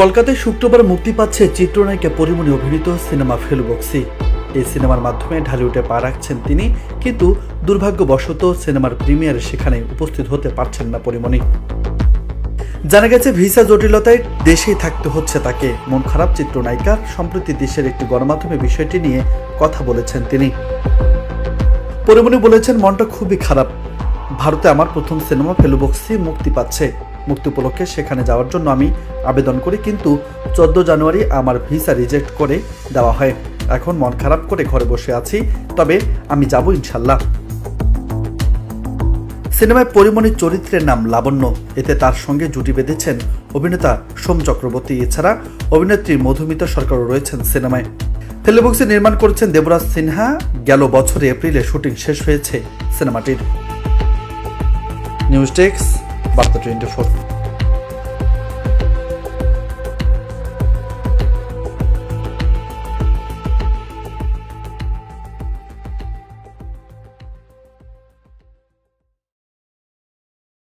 কলকাতায় শুক্রবার মুক্তি পাচ্ছে চিত্রনায়িকা পরিমণি অভিনীত সিনেমা ফেলুবক্সি। এই সিনেমার মাধ্যমে ঢালিউডে পা রাখছেন তিনি, কিন্তু দুর্ভাগ্যবশত সিনেমার প্রিমিয়ারে সেখানে উপস্থিত হতে পারছেন না পরিমণি। জানা গেছে ভিসা জটিলতায় দেশেই থাকতে হচ্ছে তাকে। মন খারাপ চিত্রনায়িকার। সম্প্রতি দেশের একটি গণমাধ্যমে বিষয়টি নিয়ে কথা বলেছেন তিনি। পরিমণি বলেছেন, মনটা খুবই খারাপ। ভারতে আমার প্রথম সিনেমা ফেলুবক্সি মুক্তি পাচ্ছে। মুক্তি উপলক্ষে সেখানে যাওয়ার জন্য আমি আবেদন করি, কিন্তু 14 জানুয়ারি আমার ভিসা রিজেক্ট করে দেওয়া হয়। এখন মন খারাপ করে ঘরে বসে আছি, তবে আমি যাব ইনশাল্লাহ। সিনেমায় পরিমণির চরিত্রের নাম লাবণ্য। এতে তার সঙ্গে জুটি বেঁধেছেন অভিনেতা সোম চক্রবর্তী। এছাড়া অভিনেত্রী মধুমিতা সরকারও রয়েছেন সিনেমায়। ফেলুবক্সি নির্মাণ করেছেন দেবরাজ সিনহা। গেল বছরে এপ্রিলে শুটিং শেষ হয়েছে সিনেমাটির। নিউজ ডেস্ক, বার্তা 24।